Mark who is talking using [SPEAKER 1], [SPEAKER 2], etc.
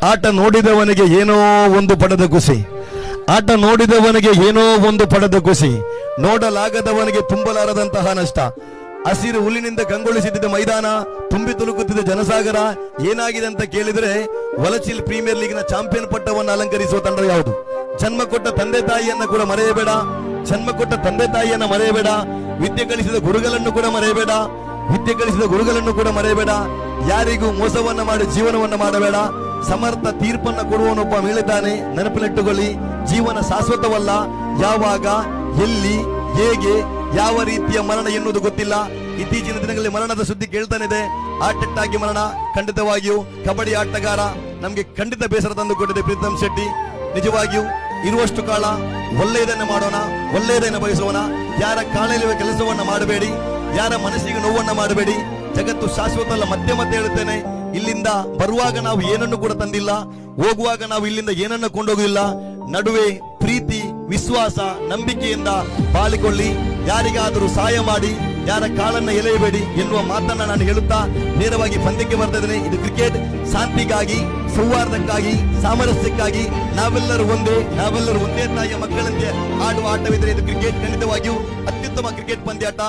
[SPEAKER 1] ಆಟ ನೋಡಿದವನಿಗೆ ಏನೋ ಒಂದು ಪಡೆದ ಖುಷಿ, ಆಟ ನೋಡಿದವನಿಗೆ ಏನೋ ಒಂದು ಪಡೆದ ಖುಷಿ, ನೋಡಲಾಗದವನಿಗೆ ತುಂಬಲಾರದಂತಹ ನಷ್ಟ. ಹಸಿರು ಹುಲ್ಲಿನಿಂದ ಕಂಗೊಳಿಸುತ್ತಿದ್ದ ಮೈದಾನ, ತುಂಬಿ ತುಳುಕುತ್ತಿದ್ದ ಜನಸಾಗರ ಏನಾಗಿದೆ ಅಂತ ಕೇಳಿದ್ರೆ, ವಲಚಿಲ್ ಪ್ರೀಮಿಯರ್ ಲೀಗ್ನ ಚಾಂಪಿಯನ್ ಪಟ್ಟವನ್ನು ಅಲಂಕರಿಸುವ ತಂಡ ಯಾವುದು? ಜನ್ಮ ಕೊಟ್ಟ ತಂದೆ ತಾಯಿಯನ್ನ ಕೂಡ ಮರೆಯಬೇಡ, ಜನ್ಮ ಕೊಟ್ಟ ತಂದೆ ತಾಯಿಯನ್ನ ಮರೆಯಬೇಡ, ವಿದ್ಯೆ ಕಲಿಸಿದ ಗುರುಗಳನ್ನು ಕೂಡ ಮರೆಯಬೇಡ, ವಿದ್ಯೆ ಕಲಿಸಿದ ಗುರುಗಳನ್ನು ಕೂಡ ಮರೆಯಬೇಡ, ಯಾರಿಗೂ ಮೋಸವನ್ನ ಮಾಡಿ ಜೀವನವನ್ನ ಮಾಡಬೇಡ. ಸಮರ್ಥ ತೀರ್ಪನ್ನ ಕೊಡುವನೊಬ್ಬ ಹೇಳಿದ್ದಾನೆ, ನೆನಪಿನಟ್ಟುಕೊಳ್ಳಿ. ಜೀವನ ಶಾಶ್ವತವಲ್ಲ, ಯಾವಾಗ ಎಲ್ಲಿ ಹೇಗೆ ಯಾವ ರೀತಿಯ ಮರಣ ಎನ್ನುವುದು ಗೊತ್ತಿಲ್ಲ. ಇತ್ತೀಚಿನ ದಿನಗಳಲ್ಲಿ ಮರಣದ ಸುದ್ದಿ ಕೇಳ್ತಾನಿದೆ. ಆಟಟ್ಟಾಗಿ ಮರಣ ಖಂಡಿತವಾಗಿಯೂ ಕಬಡ್ಡಿ ಆಟಗಾರ ನಮ್ಗೆ ಖಂಡಿತ ಬೇಸರ ತಂದು ಕೊಟ್ಟಿದೆ ಪ್ರೀತಮ್ ಶೆಟ್ಟಿ. ನಿಜವಾಗಿಯೂ ಇರುವಷ್ಟು ಕಾಲ ಒಳ್ಳೆಯದನ್ನ ಮಾಡೋಣ, ಒಳ್ಳೆಯದನ್ನ ಬಯಸೋಣ. ಯಾರ ಕಾಲಲ್ಲಿರುವ ಕೆಲಸವನ್ನ ಮಾಡಬೇಡಿ, ಯಾರ ಮನಸ್ಸಿಗೆ ನೋವನ್ನ ಮಾಡಬೇಡಿ. ಜಗತ್ತು ಶಾಶ್ವತ ಅಲ್ಲ, ಮತ್ತೆ ಮತ್ತೆ ಹೇಳುತ್ತೇನೆ. ಇಲ್ಲಿಂದ ಬರುವಾಗ ನಾವು ಏನನ್ನು ಕೂಡ ತಂದಿಲ್ಲ, ಹೋಗುವಾಗ ನಾವು ಇಲ್ಲಿಂದ ಏನನ್ನ ಕೊಂಡೋಗಿಲ್ಲ. ನಡುವೆ ಪ್ರೀತಿ, ವಿಶ್ವಾಸ, ನಂಬಿಕೆಯಿಂದ ಬಾಳಿಕೊಳ್ಳಿ. ಯಾರಿಗಾದರೂ ಸಹಾಯ ಮಾಡಿ, ಯಾರ ಕಾಲನ್ನ ಎಳೆಯಬೇಡಿ ಎನ್ನುವ ಮಾತನ್ನ ನಾನು ಹೇಳುತ್ತಾ ನೇರವಾಗಿ ಪಂದ್ಯಕ್ಕೆ ಬರ್ತಾ ಇದ್ದೇನೆ. ಇದು ಕ್ರಿಕೆಟ್. ಶಾಂತಿಗಾಗಿ, ಸೌಹಾರ್ದಕ್ಕಾಗಿ, ಸಾಮರಸ್ಯಕ್ಕಾಗಿ ನಾವೆಲ್ಲರೂ ಒಂದೇ ತಾಯಿಯ ಮಕ್ಕಳಂತೆ ಆಡುವ ಆಟವಿದ್ರೆ ಇದು ಕ್ರಿಕೆಟ್. ಖಂಡಿತವಾಗಿಯೂ ಅತ್ಯುತ್ತಮ ಕ್ರಿಕೆಟ್ ಪಂದ್ಯಾಟ.